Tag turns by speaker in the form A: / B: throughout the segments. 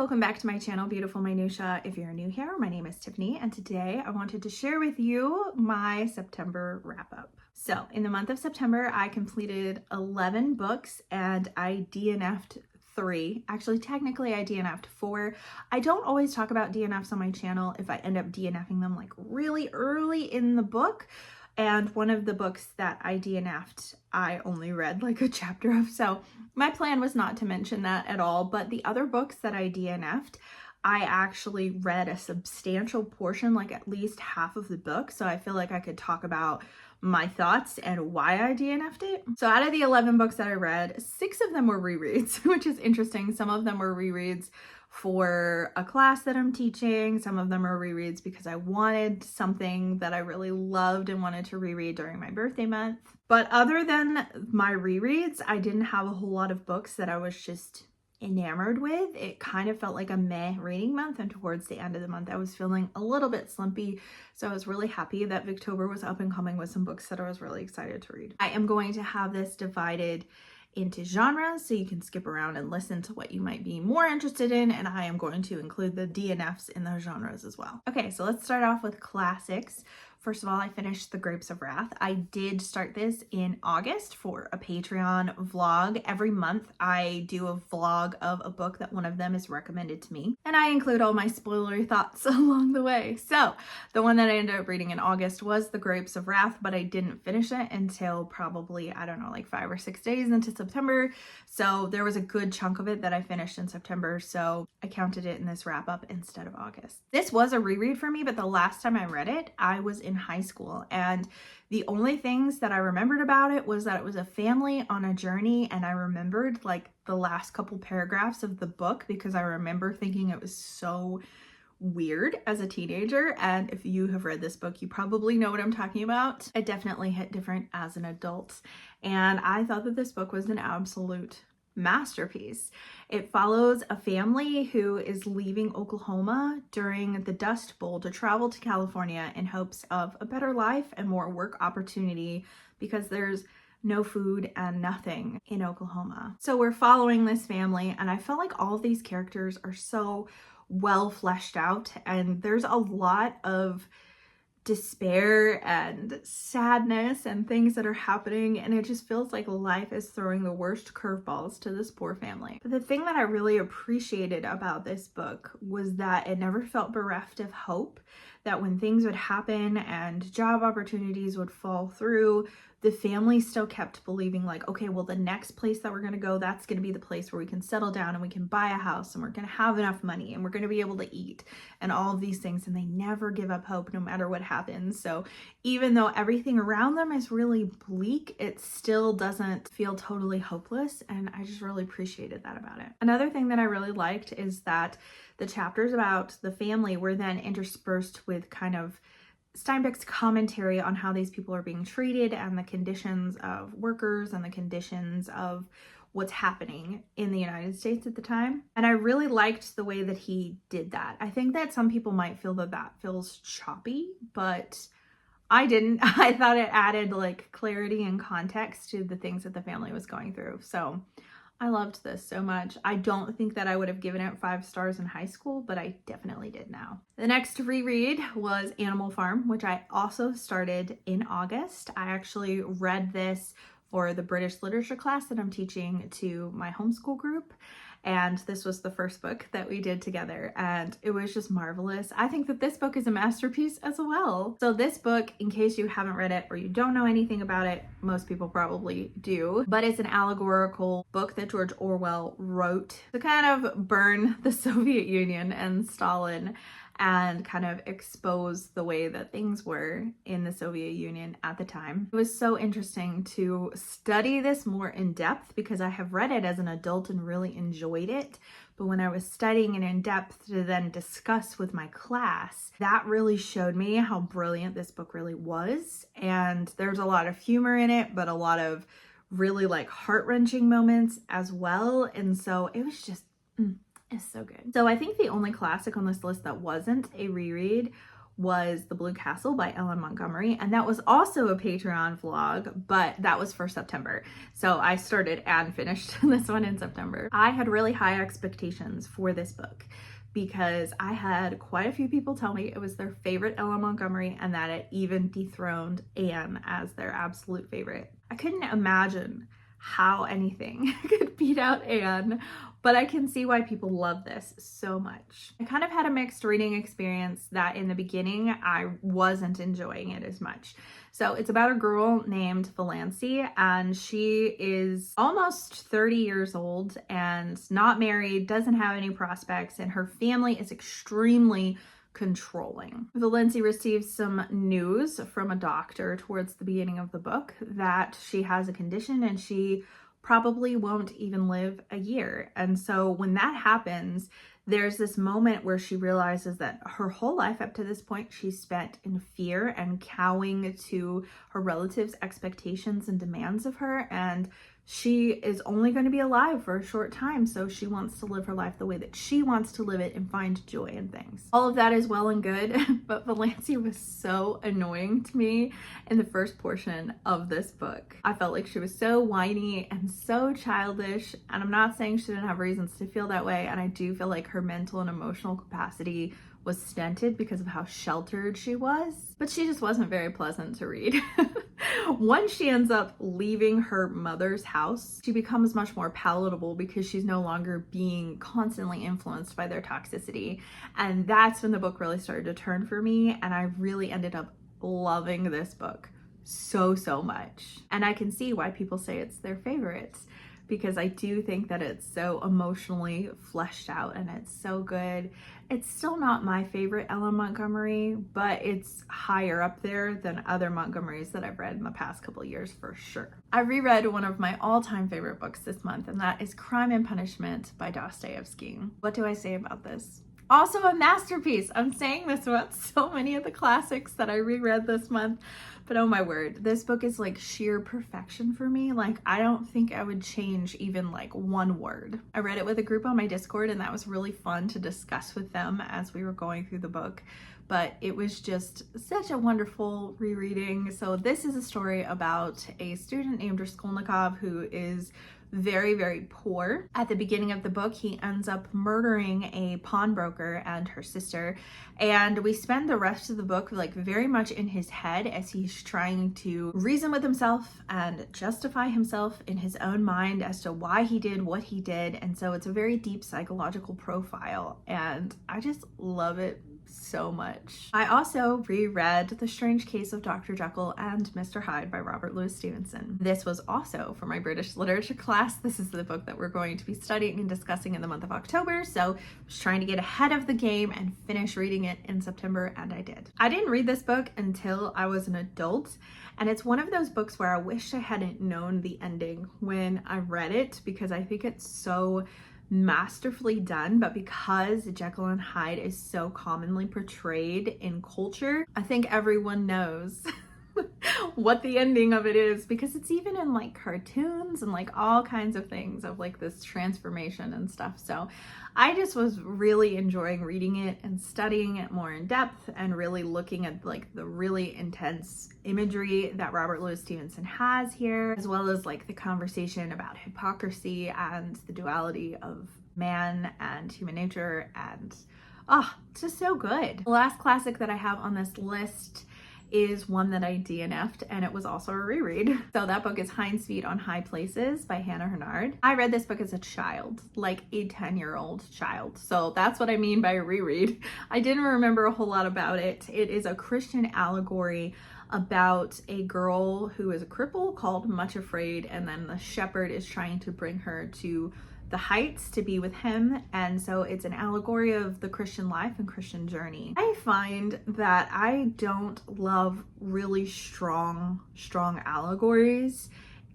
A: welcome back to my channel, Beautiful Minutia. If you're new here, my name is Tiffany, and today I wanted to share with you my September wrap-up. So in the month of September, I completed 11 books and I DNF'd 3. Actually, technically I DNF'd 4. I don't always talk about DNFs on my channel if I end up DNFing them like really early in the book. And one of the books that I DNF'd, I only read like a chapter of. So my plan was not to mention that at all. But the other books that I DNF'd, I actually read a substantial portion, like at least half of the book. So I feel like I could talk about my thoughts and why I DNF'd it. So out of the 11 books that I read, 6 of them were rereads, which is interesting. Some of them were rereads for a class that I'm teaching. Some of them are rereads because I wanted something that I really loved and wanted to reread during my birthday month. But other than my rereads, I didn't have a whole lot of books that I was just enamored with. It kind of felt like a meh reading month, and towards the end of the month I was feeling a little bit slumpy, so I was really happy that Victober was up and coming with some books that I was really excited to read. I am going to have this divided into genres so you can skip around and listen to what you might be more interested in, and I am going to include the DNFs in those genres as well. Okay, so let's start off with classics. First of all, I finished The Grapes of Wrath. I did start this in August for a Patreon vlog. Every month I do a vlog of a book that one of them is recommended to me, and I include all my spoilery thoughts along the way. So the one that I ended up reading in August was The Grapes of Wrath, but I didn't finish it until probably, I don't know, like 5 or 6 days into September. So there was a good chunk of it that I finished in September, so I counted it in this wrap up instead of August. This was a reread for me, but the last time I read it, I was in high school, and the only things that I remembered about it was that it was a family on a journey, and I remembered like the last couple paragraphs of the book because I remember thinking it was so weird as a teenager. And if you have read this book, you probably know what I'm talking about. It definitely hit different as an adult, and I thought that this book was an absolute masterpiece. It follows a family who is leaving Oklahoma during the Dust Bowl to travel to California in hopes of a better life and more work opportunity because there's no food and nothing in Oklahoma. So we're following this family, and I felt like all of these characters are so well fleshed out, and there's a lot of despair and sadness and things that are happening, and it just feels like life is throwing the worst curveballs to this poor family. But the thing that I really appreciated about this book was that it never felt bereft of hope, that when things would happen and job opportunities would fall through, the family still kept believing like, okay, well, the next place that we're going to go, that's going to be the place where we can settle down and we can buy a house and we're going to have enough money and we're going to be able to eat and all of these things. And they never give up hope no matter what happens. So even though everything around them is really bleak, it still doesn't feel totally hopeless. And I just really appreciated that about it. Another thing that I really liked is that the chapters about the family were then interspersed with kind of Steinbeck's commentary on how these people are being treated and the conditions of workers and the conditions of what's happening in the United States at the time. And I really liked the way that he did that. I think that some people might feel that that feels choppy, but I didn't. I thought it added like clarity and context to the things that the family was going through. So I loved this so much. I don't think that I would have given it 5 stars in high school, but I definitely did now. The next reread was Animal Farm, which I also started in August. I actually read this for the British literature class that I'm teaching to my homeschool group. And this was the first book that we did together, and it was just marvelous. I think that this book is a masterpiece as well. So this book, in case you haven't read it or you don't know anything about it, most people probably do, but it's an allegorical book that George Orwell wrote to kind of burn the Soviet Union and Stalin and kind of expose the way that things were in the Soviet Union at the time. It was so interesting to study this more in depth because I have read it as an adult and really enjoyed it. But when I was studying it in depth to then discuss with my class, that really showed me how brilliant this book really was. And there's a lot of humor in it, but a lot of really like heart-wrenching moments as well. And so it was just, it's so good. So I think the only classic on this list that wasn't a reread was The Blue Castle by Ellen Montgomery, and that was also a Patreon vlog, but that was for September. So I started and finished this one in September. I had really high expectations for this book because I had quite a few people tell me it was their favorite Ellen Montgomery and that it even dethroned Anne as their absolute favorite. I couldn't imagine how anything could beat out Anne, but I can see why people love this so much. I kind of had a mixed reading experience that in the beginning I wasn't enjoying it as much. So it's about a girl named Valancy, and she is almost 30 years old and not married, doesn't have any prospects, and her family is extremely controlling. Valancy receives some news from a doctor towards the beginning of the book that she has a condition and she probably won't even live a year. And so when that happens, there's this moment where she realizes that her whole life up to this point she's spent in fear and cowing to her relatives' expectations and demands of her, and she is only going to be alive for a short time, so she wants to live her life the way that she wants to live it and find joy in things. All of that is well and good, but Valancy was so annoying to me in the first portion of this book. I felt like she was so whiny and so childish, and I'm not saying she didn't have reasons to feel that way, and I do feel like her mental and emotional capacity was stunted because of how sheltered she was, but she just wasn't very pleasant to read. Once she ends up leaving her mother's house, she becomes much more palatable because she's no longer being constantly influenced by their toxicity. And that's when the book really started to turn for me, and I really ended up loving this book so much. And I can see why people say it's their favorite, because I do think that it's so emotionally fleshed out and it's so good. It's still not my favorite Ellen Montgomery, but it's higher up there than other Montgomerys that I've read in the past couple of years for sure. I reread one of my all-time favorite books this month, and that is Crime and Punishment by Dostoevsky. What do I say about this? Also a masterpiece. I'm saying this about so many of the classics that I reread this month, but oh my word, this book is like sheer perfection for me. Like, I don't think I would change even like one word. I read it with a group on my Discord, and that was really fun to discuss with them as we were going through the book, but it was just such a wonderful rereading. So this is a story about a student named Raskolnikov who is very poor. At the beginning of the book, he ends up murdering a pawnbroker and her sister, and we spend the rest of the book like very much in his head as he's trying to reason with himself and justify himself in his own mind as to why he did what he did. And so it's a very deep psychological profile, and I just love it so much. I also reread The Strange Case of Dr. Jekyll and Mr. Hyde by Robert Louis Stevenson. This was also for my British literature class. This is the book that we're going to be studying and discussing in the month of October, so I was trying to get ahead of the game and finish reading it in September, and I did. I didn't read this book until I was an adult, and it's one of those books where I wish I hadn't known the ending when I read it, because I think it's so masterfully done. But because Jekyll and Hyde is so commonly portrayed in culture, I think everyone knows what the ending of it is, because it's even in like cartoons and like all kinds of things of like this transformation and stuff. So I just was really enjoying reading it and studying it more in depth and really looking at like the really intense imagery that Robert Louis Stevenson has here, as well as like the conversation about hypocrisy and the duality of man and human nature, and it's just so good. The last classic that I have on this list is one that I DNF'd, and it was also a reread. So that book is Hind's Feet on High Places by Hannah Hurnard. I read this book as a child, like a 10-year-old child. So that's what I mean by a reread. I didn't remember a whole lot about it. It is a Christian allegory about a girl who is a cripple called Much Afraid, and then the shepherd is trying to bring her to the heights to be with him. And so it's an allegory of the Christian life and Christian journey. I find that I don't love really strong allegories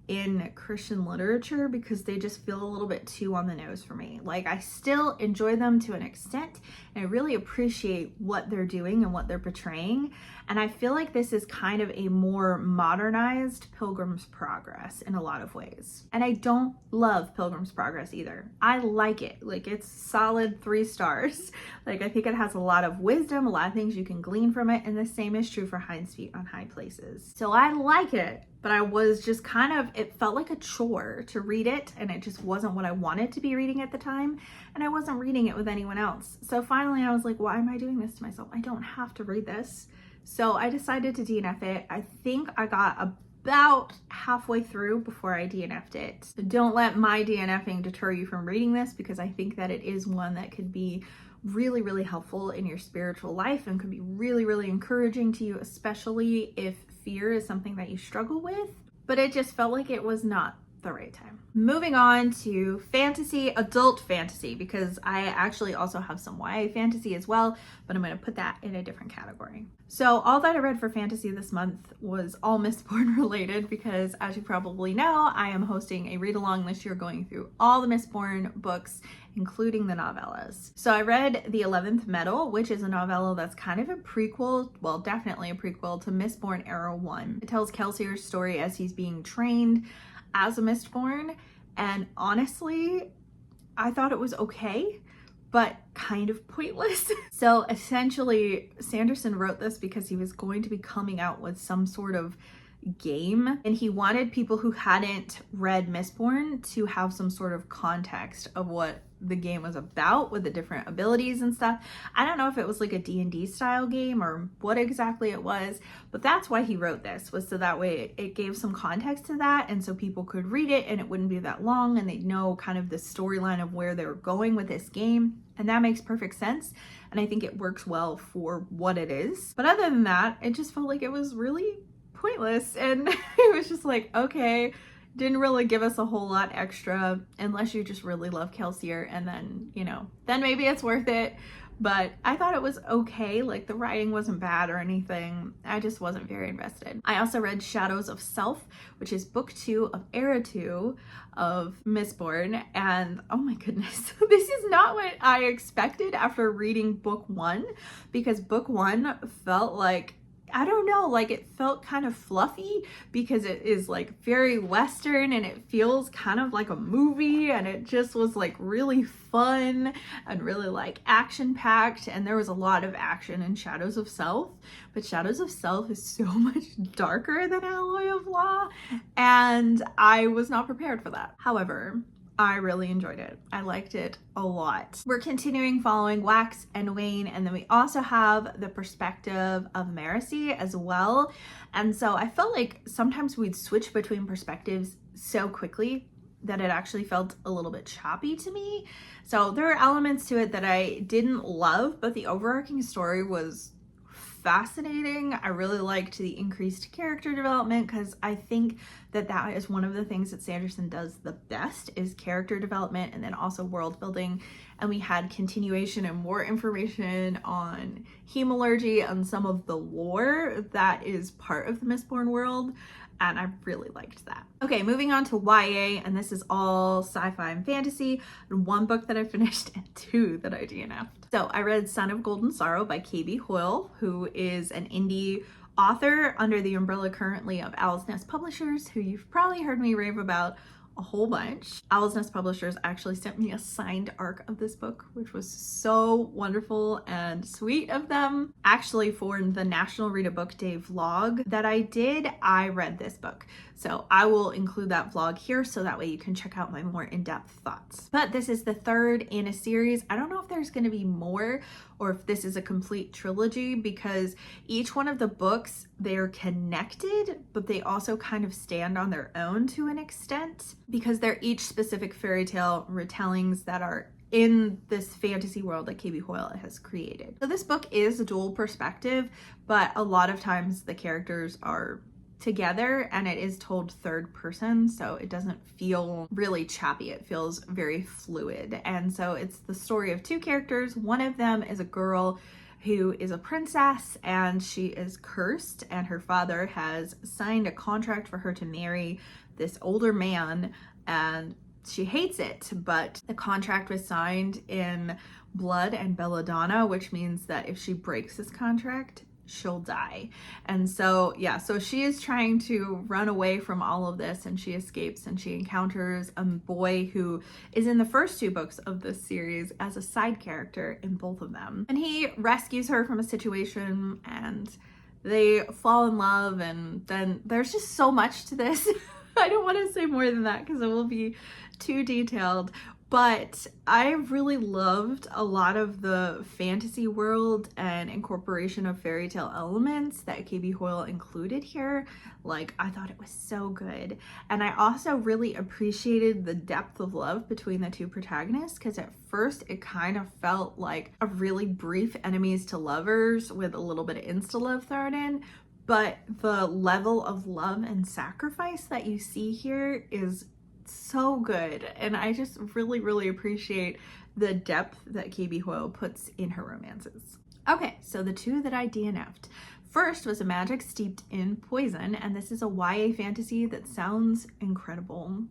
A: in Christian literature because they just feel a little bit too on the nose for me. Like, I still enjoy them to an extent, and I really appreciate what they're doing and what they're portraying. And I feel like this is kind of a more modernized Pilgrim's Progress in a lot of ways. And I don't love Pilgrim's Progress either. I like it. Like, it's solid 3 stars. Like, I think it has a lot of wisdom, a lot of things you can glean from it, and the same is true for Hind's Feet on High Places. So I like it, but I was just kind of, it felt like a chore to read it, and it just wasn't what I wanted to be reading at the time, and I wasn't reading it with anyone else. So finally I was like, why am I doing this to myself? I don't have to read this. So I decided to DNF it. I think I got about halfway through before I DNF'd it. So don't let my DNFing deter you from reading this, because I think that it is one that could be really, really helpful in your spiritual life and could be really, really encouraging to you, especially if fear is something that you struggle with. But it just felt like it was not the right time. Moving on to fantasy, adult fantasy, because I actually also have some YA fantasy as well, but I'm going to put that in a different category. So all that I read for fantasy this month was all Mistborn related, because as you probably know, I am hosting a read along this year going through all the Mistborn books, including the novellas. So I read The 11th Metal, which is a novella that's kind of a prequel, well, definitely a prequel to Mistborn Era 1. It tells Kelsier's story as he's being trained as a Mistborn, and honestly, I thought it was okay, but kind of pointless. So essentially, Sanderson wrote this because he was going to be coming out with some sort of game, and he wanted people who hadn't read Mistborn to have some sort of context of what the game was about with the different abilities and stuff. I don't know if it was like a D&D style game or what exactly it was, but that's why he wrote this, was so that way it gave some context to that, and so people could read it and it wouldn't be that long, and they'd know kind of the storyline of where they were going with this game. And that makes perfect sense, and I think it works well for what it is. But other than that, it just felt like it was really pointless, and it was just like, okay, didn't really give us a whole lot extra unless you just really love Kelsier, and then, you know, then maybe it's worth it. But I thought it was okay. Like, the writing wasn't bad or anything. I just wasn't very invested. I also read Shadows of Self, which is book 2 of Era 2 of Mistborn, and oh my goodness, this is not what I expected after reading book 1, because book 1 felt like, I don't know, like it felt kind of fluffy because it is like very Western and it feels kind of like a movie, and it just was like really fun and really like action packed, and there was a lot of action in Shadows of Self, but Shadows of Self is so much darker than Alloy of Law, and I was not prepared for that. However, I really enjoyed it. I liked it a lot. We're continuing following Wax and Wayne, and then we also have the perspective of Marcy as well. And so I felt like sometimes we'd switch between perspectives so quickly that it actually felt a little bit choppy to me. So there are elements to it that I didn't love, but the overarching story was fascinating. I really liked the increased character development, because I think that that is one of the things that Sanderson does the best, is character development and then also world building. And we had continuation and more information on hemalurgy and some of the lore that is part of the Mistborn world, and I really liked that. Okay, moving on to YA, and this is all sci-fi and fantasy, and 1 book that I finished and 2 that I DNF'd. So I read Son of Golden Sorrow by KB Hoyle, who is an indie author under the umbrella currently of Owl's Nest Publishers, who you've probably heard me rave about a whole bunch. Owl's Nest Publishers actually sent me a signed arc of this book, which was so wonderful and sweet of them. Actually, for the National Read a Book Day vlog that I did, I read this book. So I will include that vlog here so that way you can check out my more in-depth thoughts. But this is the 3rd in a series. I don't know if there's going to be more or if this is a complete trilogy, because each one of the books, they're connected, but they also kind of stand on their own to an extent, because they're each specific fairy tale retellings that are in this fantasy world that KB Hoyle has created. So this book is a dual perspective, but a lot of times the characters are together and it is told 3rd person, so it doesn't feel really choppy. It feels very fluid. And so it's the story of 2 characters. One of them is a girl who is a princess, and she is cursed, and her father has signed a contract for her to marry this older man, and she hates it, but the contract was signed in blood and belladonna, which means that if she breaks this contract, she'll die. And so yeah, so she is trying to run away from all of this, and she escapes, and she encounters a boy who is in the first 2 books of this series as a side character in both of them, and he rescues her from a situation, and they fall in love. And then there's just so much to this. I don't want to say more than that because it will be too detailed, but I really loved a lot of the fantasy world and incorporation of fairy tale elements that KB Hoyle included here. Like, I thought it was so good. And I also really appreciated the depth of love between the 2 protagonists, because at first it kind of felt like a really brief enemies to lovers with a little bit of insta-love thrown in. But the level of love and sacrifice that you see here is so good, and I just really appreciate the depth that KB Hoyle puts in her romances. Okay, so the 2 that I DNF'd. First was A Magic Steeped in Poison, and this is a YA fantasy that sounds incredible.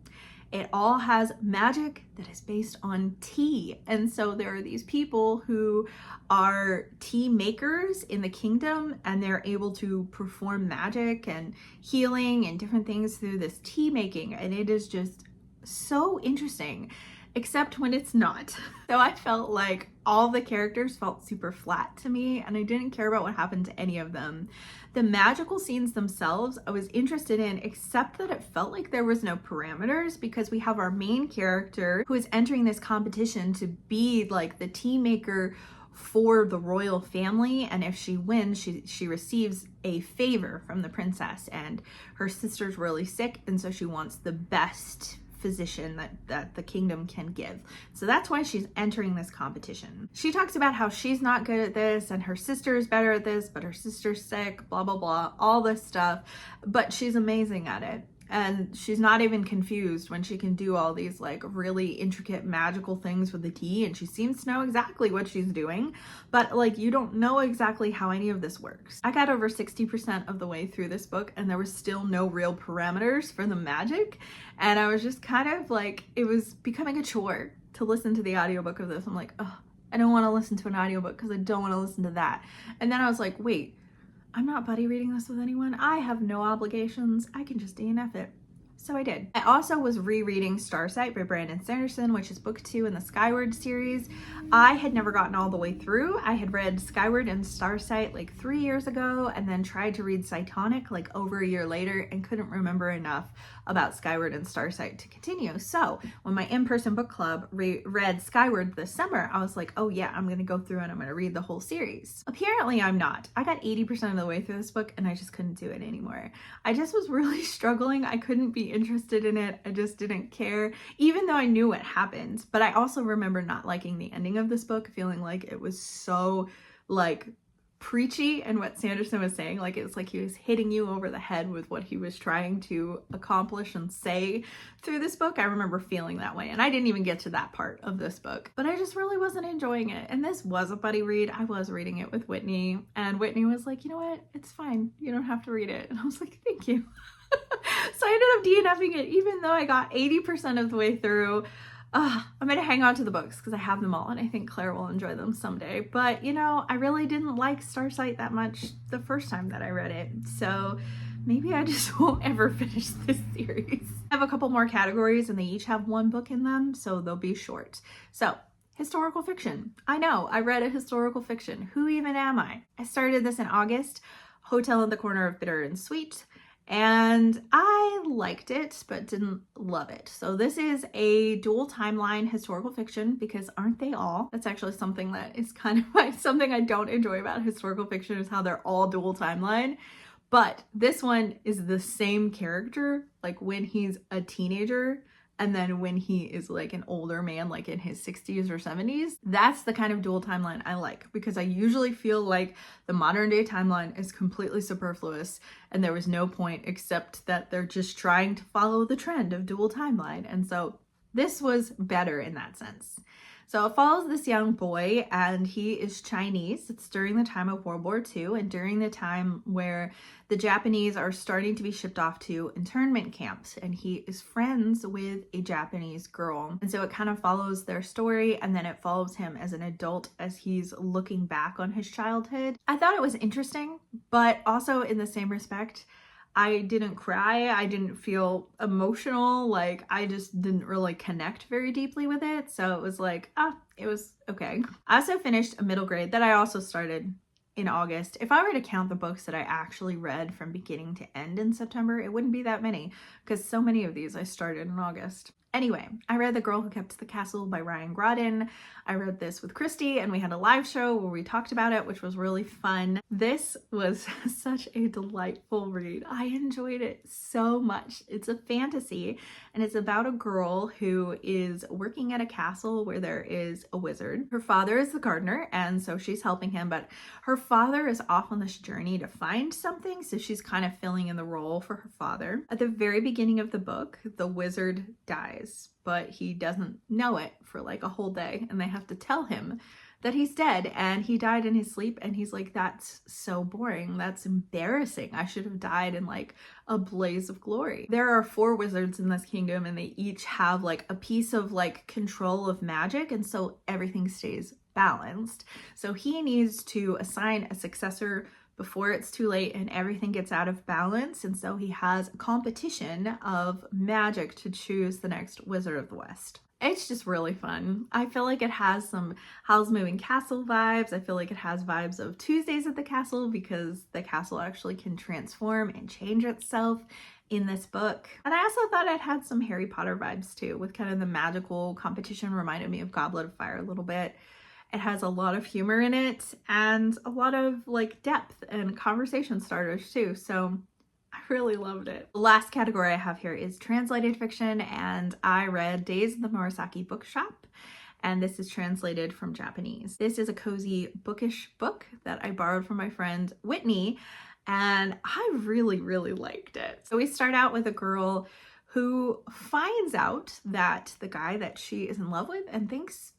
A: It all has magic that is based on tea. And so there are these people who are tea makers in the kingdom, and they're able to perform magic and healing and different things through this tea making. And it is just so interesting, except when it's not. So I felt like all the characters felt super flat to me, and I didn't care about what happened to any of them. The magical scenes themselves I was interested in, except that it felt like there was no parameters, because we have our main character who is entering this competition to be like the tea maker for the royal family, and if she wins, she receives a favor from the princess, and her sister's really sick, and so she wants the best physician that the kingdom can give. So that's why she's entering this competition. She talks about how she's not good at this, and her sister is better at this, but her sister's sick, blah blah blah, all this stuff, but she's amazing at it. And she's not even confused when she can do all these like really intricate magical things with the tea, and she seems to know exactly what she's doing, but like you don't know exactly how any of this works. I got over 60% of the way through this book, and there was still no real parameters for the magic, and I was just kind of like, it was becoming a chore to listen to the audiobook of this. I'm like, oh, I don't want to listen to an audiobook because I don't want to listen to that. And then I was like, wait, I'm not buddy reading this with anyone. I have no obligations. I can just DNF it. So I did. I also was rereading Starsight by Brandon Sanderson, which is book 2 in the Skyward series. I had never gotten all the way through. I had read Skyward and Starsight like 3 years ago, and then tried to read Sightonic like over a year later, and couldn't remember enough about Skyward and Starsight to continue. So when my in-person book club read Skyward this summer, I was like, oh yeah, I'm gonna go through and I'm gonna read the whole series. Apparently I'm not. I got 80% of the way through this book, and I just couldn't do it anymore. I just was really struggling. I couldn't be interested in it. I just didn't care, even though I knew what happened. But I also remember not liking the ending of this book, feeling like it was so like preachy, and what Sanderson was saying, like it was like he was hitting you over the head with what he was trying to accomplish and say through this book. I remember feeling that way, and I didn't even get to that part of this book, but I just really wasn't enjoying it. And this was a buddy read. I was reading it with Whitney, and Whitney was like, you know what, it's fine, you don't have to read it. And I was like, thank you. So I ended up DNFing it, even though I got 80% of the way through. I'm gonna hang on to the books because I have them all, and I think Claire will enjoy them someday. But you know, I really didn't like Starsight that much the first time that I read it, so maybe I just won't ever finish this series. I have a couple more categories, and they each have 1 book in them, so they'll be short. So historical fiction. I know, I read a historical fiction. Who even am I? I started this in August, Hotel in the Corner of Bitter and Sweet. And I liked it, but didn't love it. So this is a dual timeline historical fiction, because aren't they all? That's actually something that is kind of like something I don't enjoy about historical fiction, is how they're all dual timeline. But this one is the same character, like when he's a teenager, and then when he is like an older man, like in his 60s or 70s. That's the kind of dual timeline I like, because I usually feel like the modern day timeline is completely superfluous, and there was no point except that they're just trying to follow the trend of dual timeline. And so this was better in that sense. So it follows this young boy, and he is Chinese. It's during the time of World War II and during the time where the Japanese are starting to be shipped off to internment camps, and he is friends with a Japanese girl. And so it kind of follows their story, and then it follows him as an adult as he's looking back on his childhood. I thought it was interesting, but also in the same respect, I didn't cry. I didn't feel emotional. Like, I just didn't really connect very deeply with it. So it was like, it was okay. I also finished a middle grade that I also started in August. If I were to count the books that I actually read from beginning to end in September, it wouldn't be that many, because so many of these I started in August. Anyway, I read The Girl Who Kept the Castle by Ryan Grodin. I read this with Christy, and we had a live show where we talked about it, which was really fun. This was such a delightful read. I enjoyed it so much. It's a fantasy, and it's about a girl who is working at a castle where there is a wizard. Her father is the gardener, and so she's helping him, but her father is off on this journey to find something, so she's kind of filling in the role for her father. At the very beginning of the book, the wizard dies, but he doesn't know it for like a whole day, and they have to tell him that he's dead and he died in his sleep, and he's like, that's so boring, that's embarrassing, I should have died in like a blaze of glory. There are 4 wizards in this kingdom, and they each have like a piece of like control of magic, and so everything stays balanced. So he needs to assign a successor before it's too late and everything gets out of balance, and so he has a competition of magic to choose the next Wizard of the West. It's just really fun. I feel like it has some Howl's Moving Castle vibes. I feel like it has vibes of Tuesdays at the Castle, because the castle actually can transform and change itself in this book. And I also thought it had some Harry Potter vibes too, with kind of the magical competition. Reminded me of Goblet of Fire a little bit. It has a lot of humor in it and a lot of like depth and conversation starters too. So I really loved it. The last category I have here is translated fiction, and I read Days in the Murasaki Bookshop, and this is translated from Japanese. This is a cozy bookish book that I borrowed from my friend Whitney, and I really, really liked it. So we start out with a girl who finds out that the guy that she is in love with and thinks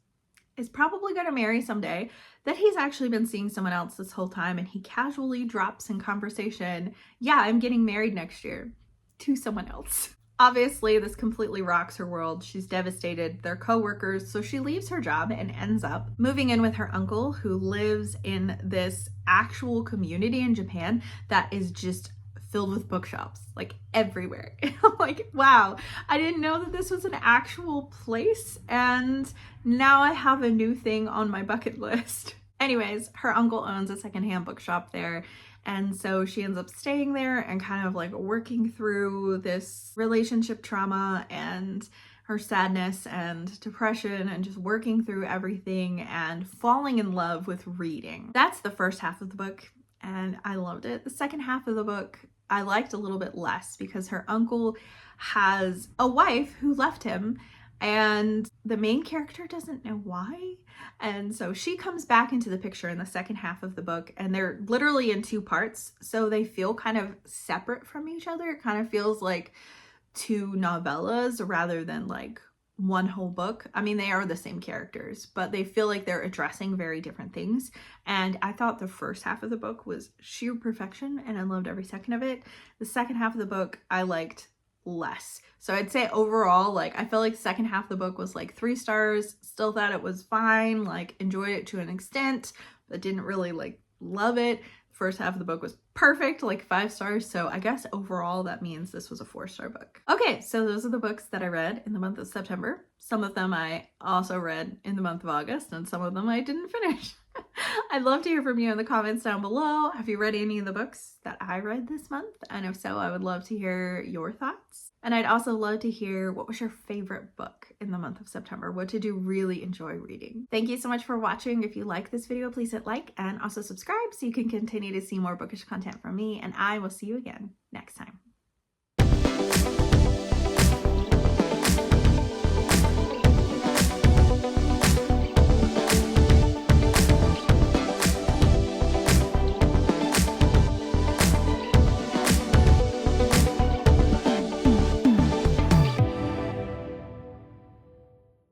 A: is probably going to marry someday, that he's actually been seeing someone else this whole time, and he casually drops in conversation, yeah, I'm getting married next year to someone else. Obviously, this completely rocks her world. She's devastated. They're co-workers, so she leaves her job and ends up moving in with her uncle, who lives in this actual community in Japan that is just filled with bookshops, like everywhere. I'm like, wow, I didn't know that this was an actual place, and now I have a new thing on my bucket list. Anyways, her uncle owns a secondhand bookshop there, and so she ends up staying there and kind of like working through this relationship trauma and her sadness and depression, and just working through everything and falling in love with reading. That's the first half of the book, and I loved it. The second half of the book I liked a little bit less, because her uncle has a wife who left him, and the main character doesn't know why. And so she comes back into the picture in the second half of the book, and they're literally in 2 parts, so they feel kind of separate from each other. It kind of feels like 2 novellas rather than like one whole book. I mean, they are the same characters, but they feel like they're addressing very different things. And I thought the first half of the book was sheer perfection, and I loved every second of it. The second half of the book I liked less. So I'd say overall, like, I feel like the second half of the book was like 3 stars. Still thought it was fine, like enjoyed it to an extent, but didn't really like love it. First half of the book was perfect, like 5 stars. So I guess overall that means this was a 4-star book. Okay, so those are the books that I read in the month of September. Some of them I also read in the month of August, and some of them I didn't finish. I'd love to hear from you in the comments down below. Have you read any of the books that I read this month? And if so, I would love to hear your thoughts. And I'd also love to hear, what was your favorite book in the month of September? What did you really enjoy reading? Thank you so much for watching. If you like this video, please hit like and also subscribe so you can continue to see more bookish content from me, and I will see you again next time.